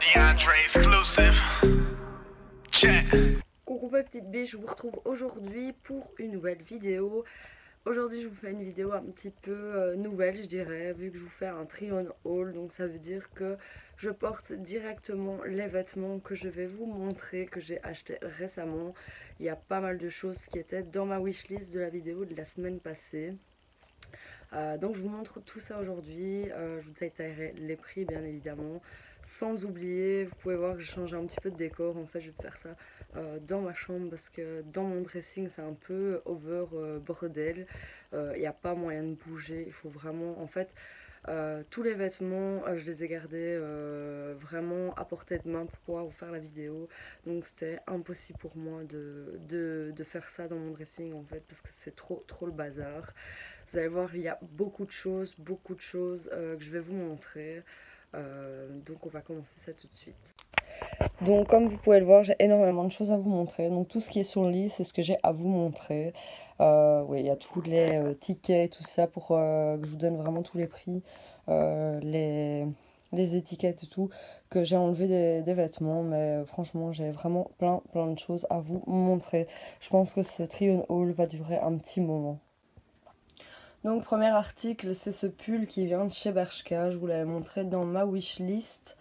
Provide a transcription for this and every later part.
DeAndre exclusive. Check. Coucou mes petites biches, je vous retrouve aujourd'hui pour une nouvelle vidéo. Aujourd'hui je vous fais une vidéo un petit peu nouvelle je dirais, vu que je vous fais un try on haul. Donc ça veut dire que je porte directement les vêtements que je vais vous montrer, que j'ai acheté récemment. Il y a pas mal de choses qui étaient dans ma wishlist de la vidéo de la semaine passée. Donc je vous montre tout ça aujourd'hui, je vous détaillerai les prix bien évidemment. Sans oublier, vous pouvez voir que j'ai changé un petit peu de décor. En fait je vais faire ça dans ma chambre parce que dans mon dressing c'est un peu over bordel. Il n'y a pas moyen de bouger, il faut vraiment en fait... tous les vêtements, je les ai gardés vraiment à portée de main pour pouvoir vous faire la vidéo. Donc c'était impossible pour moi de faire ça dans mon dressing en fait, parce que c'est trop le bazar. Vous allez voir, il y a beaucoup de choses que je vais vous montrer. Donc on va commencer ça tout de suite. Donc comme vous pouvez le voir, j'ai énormément de choses à vous montrer. Donc tout ce qui est sur le lit, c'est ce que j'ai à vous montrer. Oui, il y a tous les tickets et tout ça pour que je vous donne vraiment tous les prix, les étiquettes et tout, que j'ai enlevé des vêtements. Mais franchement, j'ai vraiment plein de choses à vous montrer. Je pense que ce try on haul va durer un petit moment. Donc premier article, c'est ce pull qui vient de chez Bershka. Je vous l'avais montré dans ma wishlist.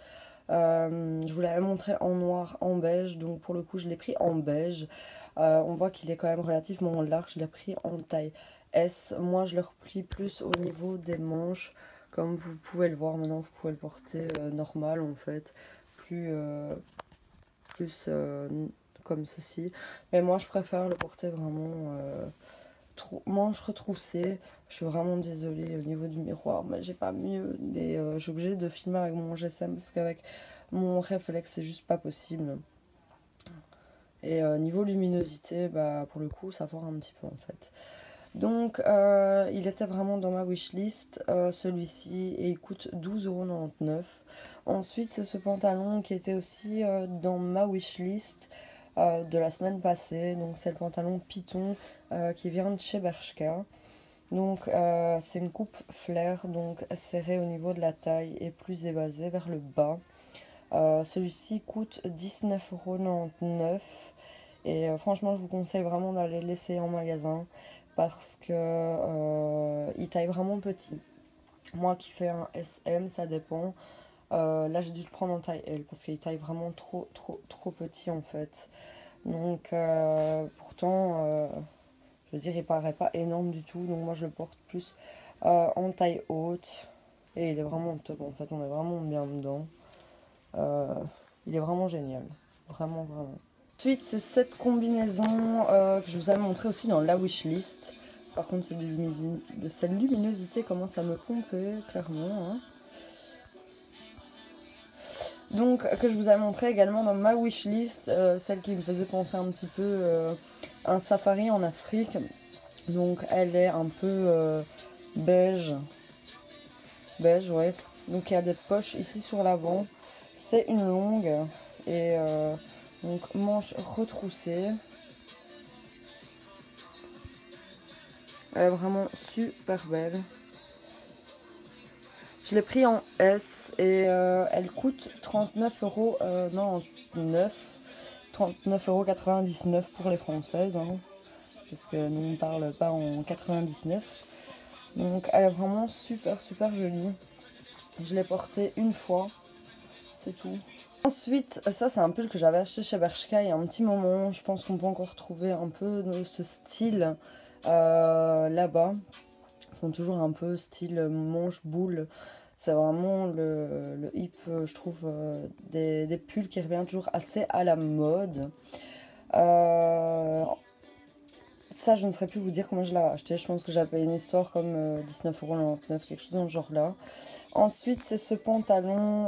Je vous l'avais montré en noir, en beige, donc pour le coup je l'ai pris en beige. On voit qu'il est quand même relativement large, je l'ai pris en taille S. Moi je le replie plus au niveau des manches, comme vous pouvez le voir maintenant, vous pouvez le porter normal en fait, plus comme ceci. Mais moi je préfère le porter vraiment manches retroussées. Je suis vraiment désolée au niveau du miroir, mais j'ai pas mieux. Je suis obligée de filmer avec mon GSM parce qu'avec mon réflexe c'est juste pas possible. Et niveau luminosité, bah pour le coup ça foire un petit peu en fait. Donc il était vraiment dans ma wishlist, celui-ci, et il coûte 12,99 €. Ensuite c'est ce pantalon qui était aussi dans ma wishlist de la semaine passée. Donc c'est le pantalon Python qui vient de chez Bershka. Donc c'est une coupe flair, donc serrée au niveau de la taille et plus évasée vers le bas. Celui-ci coûte 19,99 €. Et franchement je vous conseille vraiment d'aller l'essayer en magasin parce que il taille vraiment petit. Moi qui fais un SM, ça dépend. Là j'ai dû le prendre en taille L parce qu'il taille vraiment trop petit en fait. Donc pourtant je veux dire il paraît pas énorme du tout, donc moi je le porte plus en taille haute. Et il est vraiment top en fait, on est vraiment bien dedans. Il est vraiment génial, vraiment. Ensuite c'est cette combinaison que je vous avais montré aussi dans la wishlist. Par contre cette luminosité commence à me tromper clairement hein. Donc que je vous ai montré également dans ma wishlist, celle qui me faisait penser un petit peu un safari en Afrique. Donc elle est un peu beige ouais. Donc il y a des poches ici sur l'avant. C'est une longue et donc manche retroussée. Elle est vraiment super belle. Je l'ai pris en S et elle coûte 39 €, non 39,99 € pour les françaises hein, parce que nous on ne parle pas en 99. Donc elle est vraiment super jolie. Je l'ai portée une fois, c'est tout. Ensuite ça c'est un pull que j'avais acheté chez Bershka il y a un petit moment. Je pense qu'on peut encore trouver un peu de ce style là-bas. Ils font toujours un peu style manche boule. C'est vraiment le hip, je trouve, des pulls qui reviennent toujours assez à la mode. Ça, je ne saurais plus vous dire comment je l'ai acheté. Je pense que j'ai payé une histoire comme 19,99 €, quelque chose dans ce genre-là. Ensuite, c'est ce pantalon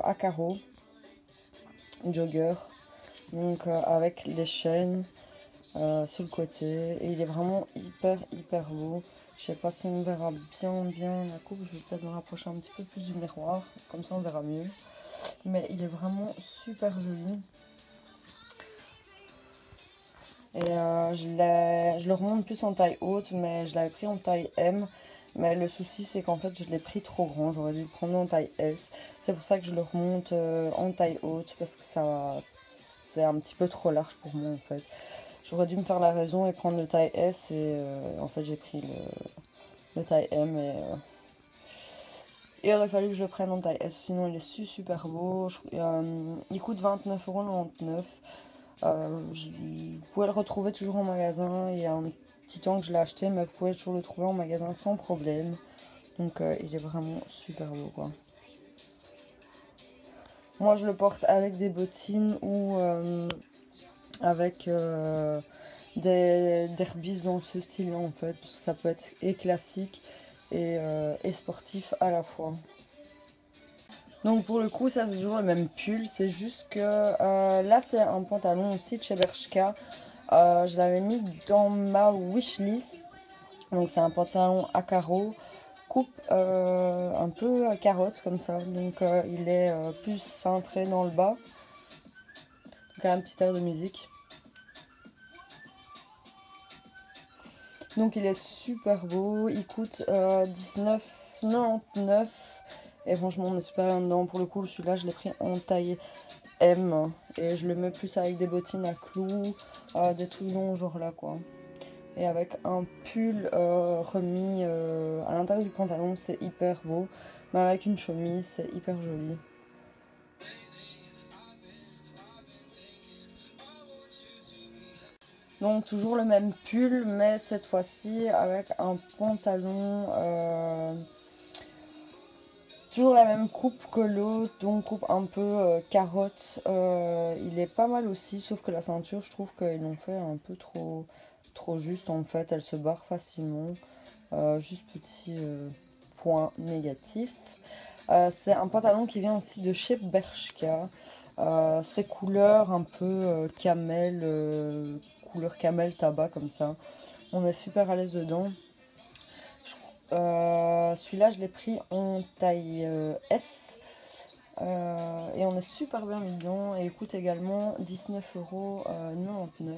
à carreaux, jogger, donc avec les chaînes sur le côté. Et il est vraiment hyper beau. Je sais pas si on verra bien la coupe, je vais peut-être me rapprocher un petit peu plus du miroir, comme ça on verra mieux. Mais il est vraiment super joli. Et je le remonte plus en taille haute, mais je l'avais pris en taille M. Mais le souci c'est qu'en fait je l'ai pris trop grand, j'aurais dû le prendre en taille S. C'est pour ça que je le remonte en taille haute parce que ça c'est un petit peu trop large pour moi en fait. J'aurais dû me faire la raison et prendre le taille S et en fait j'ai pris le taille M et il aurait fallu que je le prenne en taille S, sinon il est super beau. Il coûte 29,99 €. Vous pouvez le retrouver toujours en magasin, il y a un petit temps que je l'ai acheté mais vous pouvez toujours le trouver en magasin sans problème. Donc il est vraiment super beau quoi. Moi je le porte avec des bottines ou avec des Herbis dans ce style là en fait, parce que ça peut être et classique et sportif à la fois. Donc pour le coup ça c'est toujours le même pull, c'est juste que là c'est un pantalon aussi de chez Bershka. Je l'avais mis dans ma wishlist. Donc c'est un pantalon à carreaux, coupe un peu carotte comme ça. Donc il est plus cintré dans le bas. Donc un petit air de musique. Donc il est super beau, il coûte 19,99 €. Et franchement on est super bien dedans. Pour le coup celui-là je l'ai pris en taille M. Et je le mets plus avec des bottines à clous, des trucs longs genre là quoi. Et avec un pull remis à l'intérieur du pantalon, c'est hyper beau. Mais avec une chemise, c'est hyper joli. Donc toujours le même pull, mais cette fois-ci avec un pantalon, toujours la même coupe que l'autre, donc coupe un peu carotte. Il est pas mal aussi, sauf que la ceinture, je trouve qu'ils l'ont fait un peu trop juste en fait, elle se barre facilement. Juste petit point négatif. C'est un pantalon qui vient aussi de chez Bershka. C'est couleur un peu camel, couleur camel tabac comme ça. On est super à l'aise dedans. Celui-là je l'ai pris en taille S. Et on est super bien mis dedans. Et il coûte également 19,99 €.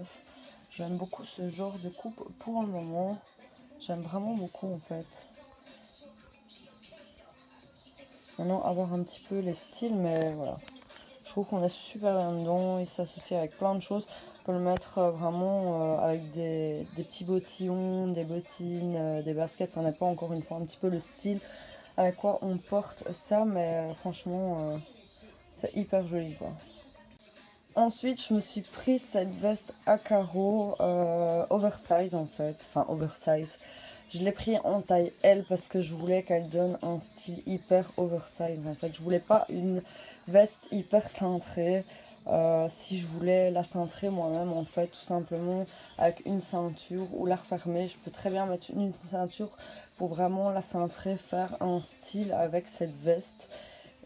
J'aime beaucoup ce genre de coupe pour le moment. J'aime vraiment beaucoup en fait. Maintenant à voir un petit peu les styles, mais voilà. Je trouve qu'on est super bien dedans. Il s'associe avec plein de choses. On peut le mettre vraiment avec des petits bottillons, des bottines, des baskets. Ça n'est pas encore une fois un petit peu le style avec quoi on porte ça, mais franchement c'est hyper joli quoi. Ensuite je me suis pris cette veste à carreaux oversize en fait, enfin oversize. Je l'ai pris en taille L parce que je voulais qu'elle donne un style hyper oversize en fait. Je voulais pas une veste hyper cintrée. Si je voulais la cintrer moi-même en fait, tout simplement avec une ceinture ou la refermer, je peux très bien mettre une ceinture pour vraiment la cintrer, faire un style avec cette veste.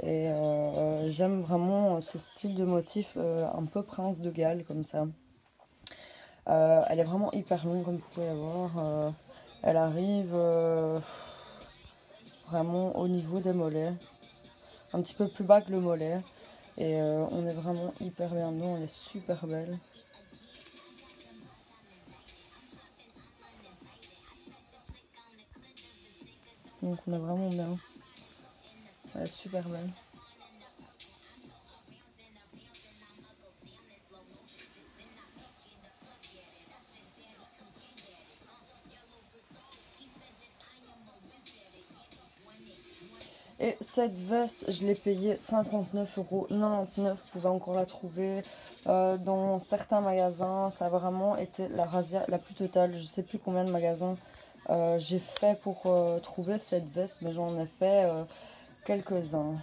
Et j'aime vraiment ce style de motif un peu prince de Galles comme ça. Elle est vraiment hyper longue comme vous pouvez la voir. Elle arrive vraiment au niveau des mollets, un petit peu plus bas que le mollet. Et on est vraiment hyper bien dedans, elle est super belle. Donc on est vraiment bien, elle est super belle. Et cette veste, je l'ai payée 59,99 €. Vous pouvez encore la trouver dans certains magasins. Ça a vraiment été la razzia la plus totale. Je ne sais plus combien de magasins j'ai fait pour trouver cette veste, mais j'en ai fait quelques-uns.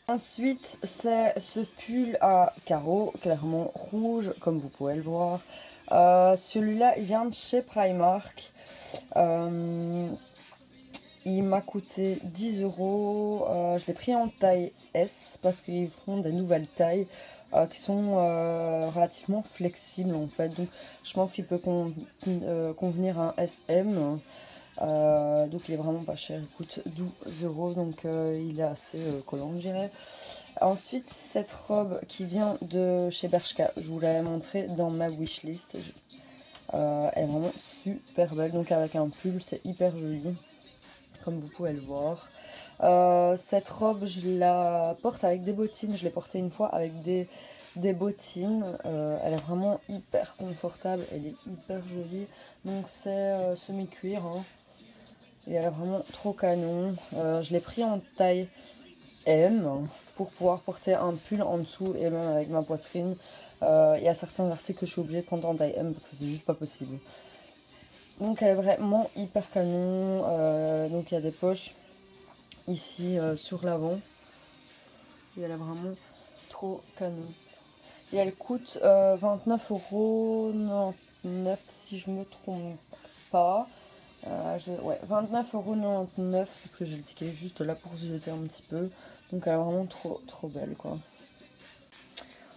Ensuite, c'est ce pull à carreaux, clairement rouge, comme vous pouvez le voir. Celui-là, il vient de chez Primark. Il m'a coûté 10 €. Je l'ai pris en taille S parce qu'ils font des nouvelles tailles qui sont relativement flexibles en fait. Donc je pense qu'il peut convenir à un SM. Donc il est vraiment pas cher, il coûte 12 €. Donc il est assez collant je dirais. Ensuite cette robe qui vient de chez Bershka, je vous l'avais montré dans ma wishlist. Elle est vraiment super belle, donc avec un pull c'est hyper joli. comme vous pouvez le voir. Cette robe, je la porte avec des bottines. Je l'ai portée une fois avec des bottines. Elle est vraiment hyper confortable. Elle est hyper jolie. Donc c'est semi-cuir. Hein. Et elle est vraiment trop canon. Je l'ai pris en taille M pour pouvoir porter un pull en dessous et même avec ma poitrine. Il y a certains articles que je suis obligée de prendre en taille M parce que c'est juste pas possible. Donc elle est vraiment hyper canon. Donc il y a des poches ici sur l'avant. Et elle est vraiment trop canon. Et elle coûte 29,99€ si je me trompe pas. Ouais, 29,99€ parce que j'ai le ticket juste là pour jeter un petit peu. Donc elle est vraiment trop belle quoi.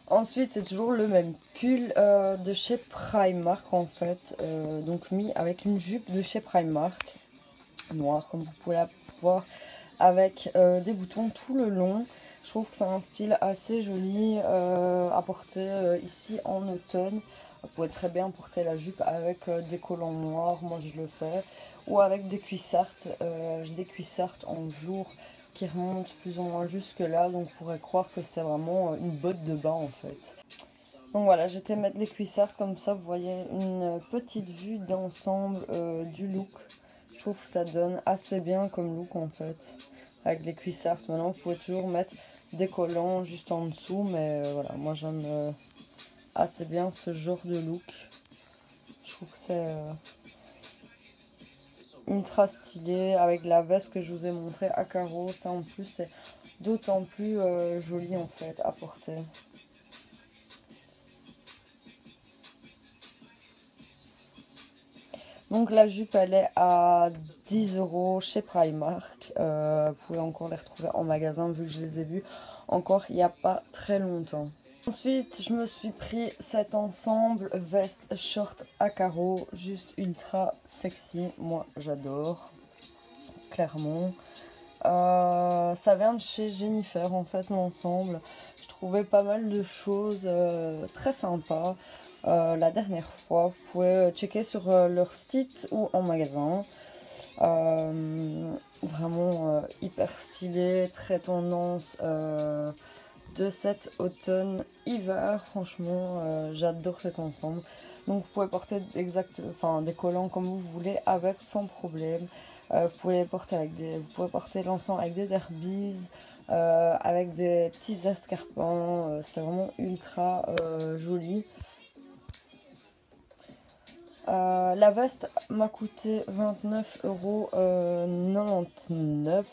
Ensuite c'est toujours le même pull de chez Primark en fait. Donc mis avec une jupe de chez Primark. Noire comme vous pouvez la voir. Avec des boutons tout le long. Je trouve que c'est un style assez joli à porter ici en automne. Vous pouvez très bien porter la jupe avec des collants noirs, moi je le fais. Ou avec des cuissardes. J'ai des cuissardes en velours qui remontent plus ou moins jusque là. Donc on pourrait croire que c'est vraiment une botte de bain en fait. Donc voilà, j'étais mettre les cuissardes comme ça. Vous voyez une petite vue d'ensemble du look. Je trouve que ça donne assez bien comme look en fait. Avec les cuissardes. Maintenant vous pouvez toujours mettre des collants juste en dessous. Mais voilà, moi j'aime assez bien ce genre de look. Je trouve que c'est ultra stylé. Avec la veste que je vous ai montré à carreaux. Ça en plus c'est d'autant plus joli en fait à porter. Donc la jupe elle est à 10€ chez Primark. Vous pouvez encore les retrouver en magasin vu que je les ai vus encore il n'y a pas très longtemps. Ensuite je me suis pris cet ensemble veste short à carreaux juste ultra sexy. Moi j'adore clairement. Ça vient de chez Jennifer en fait l'ensemble. Je trouvais pas mal de choses très sympas. La dernière fois, vous pouvez checker sur leur site ou en magasin. Vraiment hyper stylé, très tendance de cet automne-hiver. Franchement, j'adore cet ensemble. Donc vous pouvez porter des collants comme vous voulez avec sans problème. Vous pouvez porter l'ensemble avec des derbies, avec des petits escarpins. C'est vraiment ultra joli. La veste m'a coûté 29,99€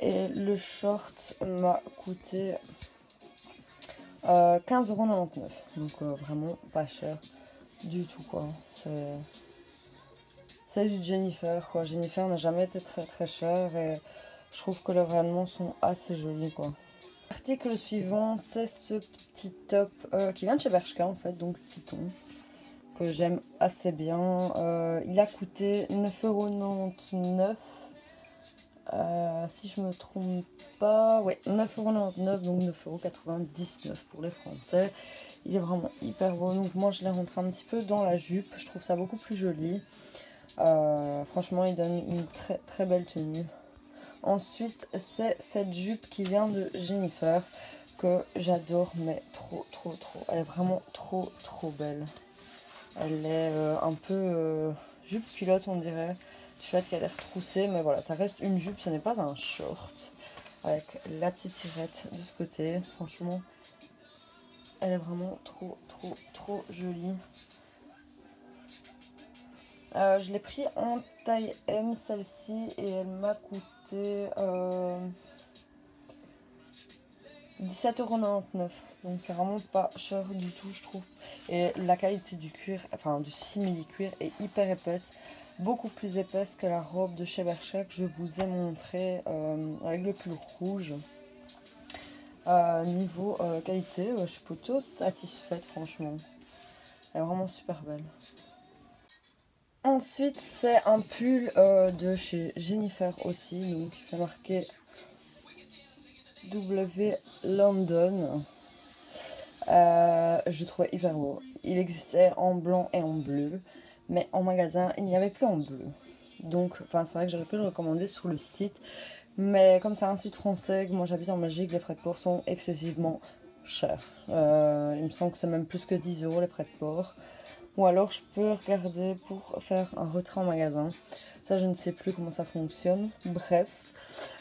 et le short m'a coûté 15,99€. Donc vraiment pas cher du tout quoi. C'est du Jennifer quoi. Jennifer n'a jamais été très cher et je trouve que leurs vêtements sont assez jolis quoi. L'article suivant c'est ce petit top qui vient de chez Bershka en fait, donc Python. Que j'aime assez bien. Il a coûté 9,99€. Si je me trompe pas, ouais, 9,99€, donc 9,99€ pour les Français. Il est vraiment hyper beau. Donc moi je l'ai rentré un petit peu dans la jupe. Je trouve ça beaucoup plus joli. Franchement, il donne une très belle tenue. Ensuite, c'est cette jupe qui vient de Jennifer que j'adore, mais trop. Elle est vraiment trop belle. Elle est un peu jupe culotte on dirait, du fait qu'elle est retroussée, mais voilà, ça reste une jupe, ce n'est pas un short. Avec la petite tirette de ce côté, franchement, elle est vraiment trop jolie. Je l'ai pris en taille M celle-ci et elle m'a coûté 17,99€. Donc c'est vraiment pas cher du tout je trouve. Et la qualité du cuir, enfin du simili-cuir est hyper épaisse. Beaucoup plus épaisse que la robe de chez Bershka que je vous ai montré avec le pull rouge. Niveau qualité, je suis plutôt satisfaite franchement. Elle est vraiment super belle. Ensuite c'est un pull de chez Jennifer aussi. Donc il fait marquer W London. Je trouvais hyper beau. Il existait en blanc et en bleu, mais en magasin il n'y avait que en bleu. Donc enfin c'est vrai que j'aurais pu le recommander sur le site. Mais comme c'est un site français, que moi j'habite en Belgique, les frais de port sont excessivement chers. Il me semble que c'est même plus que 10 € les frais de port. Ou alors je peux regarder pour faire un retrait en magasin. Ça je ne sais plus comment ça fonctionne. Bref,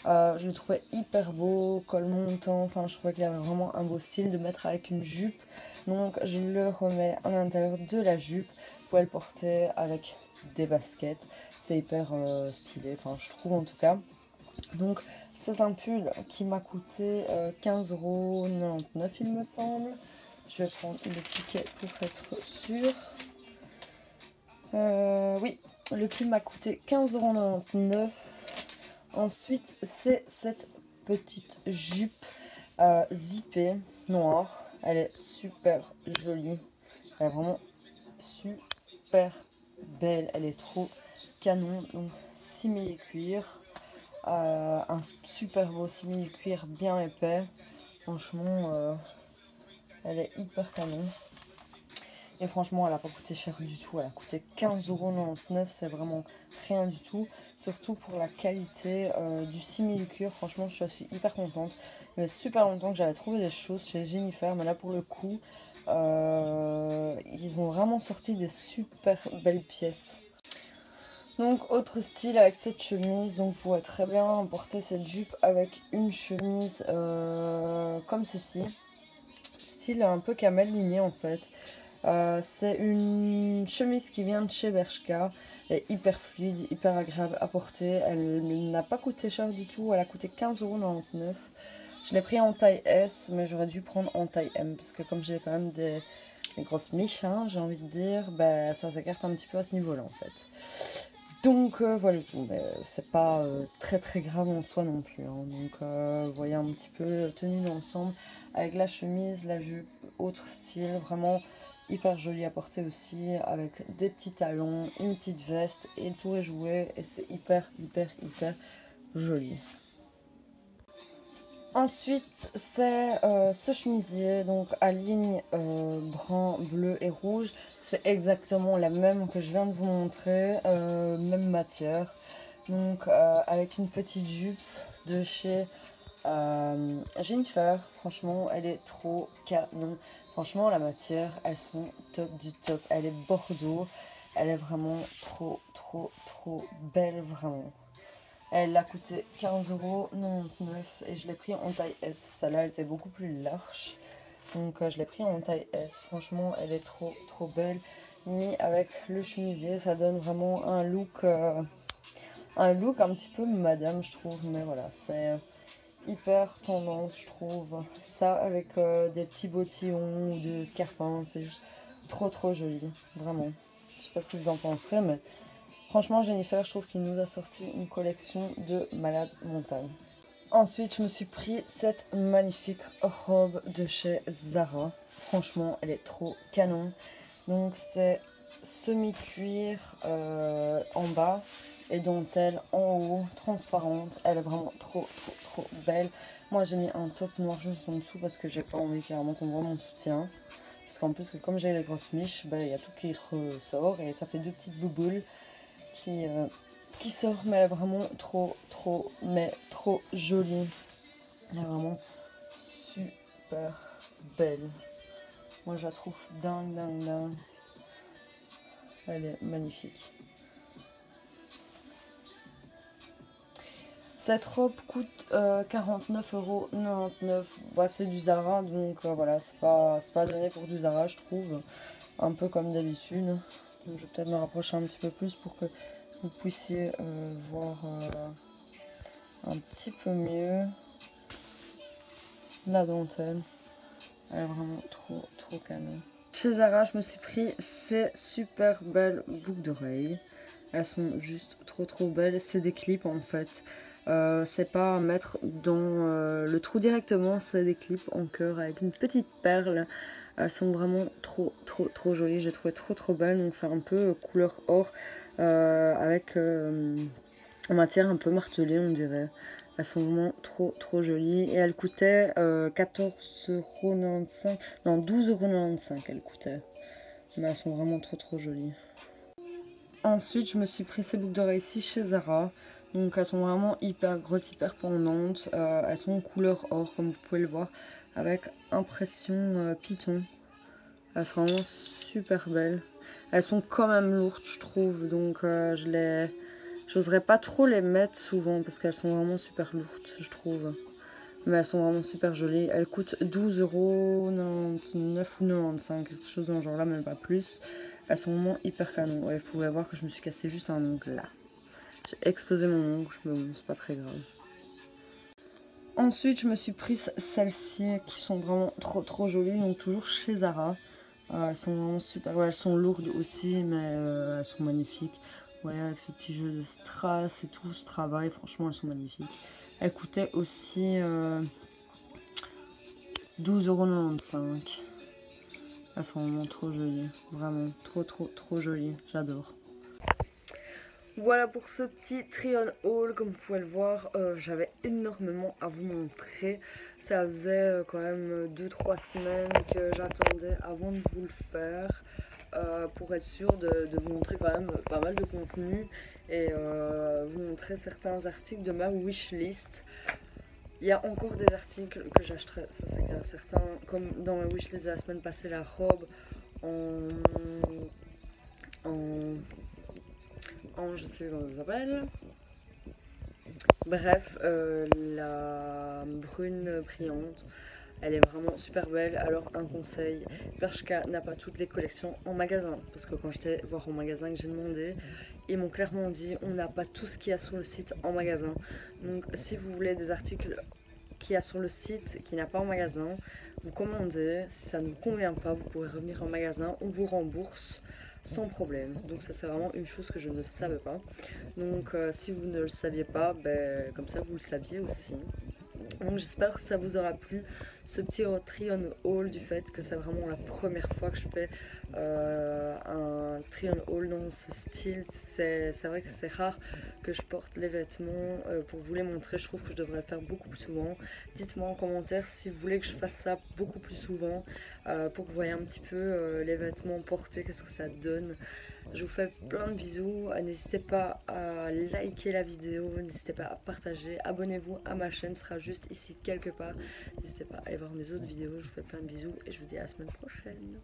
je le trouvais hyper beau, col montant. Enfin je trouvais qu'il avait vraiment un beau style de mettre avec une jupe. Donc je le remets à l'intérieur de la jupe. Vous pouvez le porter avec des baskets. C'est hyper stylé, enfin je trouve en tout cas. Donc c'est un pull qui m'a coûté 15,99 € il me semble. Je vais prendre le ticket pour être sûr. Oui, le pull m'a coûté 15,99 €. Ensuite c'est cette petite jupe zippée noire. Elle est super jolie. Elle est vraiment super belle. Elle est trop canon. Donc simili cuir. Un super beau simili cuir bien épais. Franchement elle est hyper canon. Et franchement elle a pas coûté cher du tout. Elle a coûté 15,99 €. C'est vraiment rien du tout. Surtout pour la qualité du simili cuir. Franchement je suis hyper contente. Il y avait super longtemps que j'avais trouvé des choses chez Jennifer. Mais là pour le coup ils ont vraiment sorti des super belles pièces. Donc autre style avec cette chemise, donc vous pourrez très bien porter cette jupe avec une chemise comme ceci. Style un peu camel liné en fait. C'est une chemise qui vient de chez Bershka. Elle est hyper fluide, hyper agréable à porter. Elle n'a pas coûté cher du tout, elle a coûté 15,99 €. Je l'ai pris en taille S, mais j'aurais dû prendre en taille M. Parce que comme j'ai quand même des grosses miches, hein, j'ai envie de dire, bah, ça s'écarte un petit peu à ce niveau-là en fait. Donc voilà tout, mais c'est pas très très grave en soi non plus. Hein. Donc vous voyez un petit peu tenue d'ensemble avec la chemise, la jupe, autre style, vraiment hyper joli à porter aussi, avec des petits talons, une petite veste et le tour est joué et c'est hyper joli. Ensuite c'est ce chemisier donc à ligne brun, bleu et rouge. C'est exactement la même que je viens de vous montrer, même matière. Donc avec une petite jupe de chez Jennifer. Franchement elle est trop canon. Franchement la matière elles sont top du top. Elle est bordeaux. Elle est vraiment trop belle vraiment. Elle a coûté 15,99 € et je l'ai pris en taille S. Celle-là elle était beaucoup plus large. Donc je l'ai pris en taille S. Franchement elle est trop belle. Mis avec le chemisier ça donne vraiment un look un petit peu madame je trouve. Mais voilà c'est hyper tendance je trouve. Ça avec des petits bottillons ou des escarpins. C'est juste trop joli. Vraiment. Je sais pas ce que vous en penserez mais... Franchement Jennifer je trouve qu'il nous a sorti une collection de malade montagne. Ensuite je me suis pris cette magnifique robe de chez Zara. Franchement elle est trop canon. Donc c'est semi-cuir en bas et dentelle en haut, transparente. Elle est vraiment trop belle. Moi j'ai mis un top noir juste en dessous parce que j'ai pas envie clairement qu'on voit mon soutien. Parce qu'en plus comme j'ai les grosses miches, il y a tout qui ressort et ça fait deux petites bouboules qui sort, mais elle est vraiment trop jolie. Elle est vraiment super belle. Moi je la trouve dingue. Elle est magnifique. Cette robe coûte 49,99 €. Bah, c'est du Zara donc voilà, c'est pas donné pour du Zara je trouve. Un peu comme d'habitude. Donc, je vais peut-être me rapprocher un petit peu plus pour que vous puissiez voir un petit peu mieux la dentelle. Elle est vraiment trop canon. Chez Zara je me suis pris ces super belles boucles d'oreilles. Elles sont juste trop belles. C'est des clips en fait. C'est pas à mettre dans le trou directement, c'est des clips en cœur avec une petite perle. Elles sont vraiment trop jolies. J'ai trouvé trop belles. Donc c'est un peu couleur or avec en matière un peu martelée on dirait. Elles sont vraiment trop jolies et elles coûtaient 14,95 €, non 12,95 € elles coûtaient. Mais elles sont vraiment trop jolies. Ensuite, je me suis pris ces boucles d'oreilles ici chez Zara. Donc elles sont vraiment hyper grosses, hyper pendantes. Elles sont couleur or, comme vous pouvez le voir, avec impression python. Elles sont vraiment super belles. Elles sont quand même lourdes, je trouve. Donc j'oserais pas trop les mettre souvent parce qu'elles sont vraiment super lourdes, je trouve. Mais elles sont vraiment super jolies. Elles coûtent 12,99 ou 95, quelque chose dans ce genre là, même pas plus. Elles sont vraiment hyper canon. Ouais, vous pouvez voir que je me suis cassé juste un ongle là. J'ai explosé mon ongle, mais bon, c'est pas très grave. Ensuite, je me suis prise celles-ci qui sont vraiment trop jolies. Donc toujours chez Zara. Elles sont vraiment super. Ouais, elles sont lourdes aussi, mais elles sont magnifiques. Ouais, avec ce petit jeu de strass et tout, ce travail, franchement, elles sont magnifiques. Elles coûtaient aussi 12,95 €. Elles sont vraiment trop jolies. Vraiment, trop jolies. J'adore. Voilà pour ce petit try-on haul. Comme vous pouvez le voir, j'avais énormément à vous montrer. Ça faisait quand même 2-3 semaines que j'attendais avant de vous le faire. Pour être sûr de vous montrer quand même pas mal de contenu et vous montrer certains articles de ma wishlist. Il y a encore des articles que j'achèterai, ça c'est clair, certains, comme dans ma wishlist de la semaine passée, la robe en je sais comment ça s'appelle. Bref, la brune brillante, elle est vraiment super belle. Alors un conseil, Bershka n'a pas toutes les collections en magasin. Parce que quand j'étais voir en magasin que j'ai demandé, ils m'ont clairement dit on n'a pas tout ce qu'il y a sur le site en magasin. Donc si vous voulez des articles qu'il y a sur le site qui n'a pas en magasin, vous commandez. Si ça ne vous convient pas, vous pourrez revenir en magasin, on vous rembourse sans problème. Donc ça c'est vraiment une chose que je ne savais pas. Donc si vous ne le saviez pas, ben, comme ça vous le saviez aussi. Donc j'espère que ça vous aura plu, ce petit try-on haul, du fait que c'est vraiment la première fois que je fais un try-on haul dans ce style. C'est vrai que c'est rare que je porte les vêtements pour vous les montrer. Je trouve que je devrais le faire beaucoup plus souvent. Dites-moi en commentaire si vous voulez que je fasse ça beaucoup plus souvent pour que vous voyez un petit peu les vêtements portés, qu'est-ce que ça donne. Je vous fais plein de bisous, n'hésitez pas à liker la vidéo, n'hésitez pas à partager, abonnez-vous à ma chaîne, ce sera juste ici quelque part. N'hésitez pas à aller voir mes autres vidéos, je vous fais plein de bisous et je vous dis à la semaine prochaine.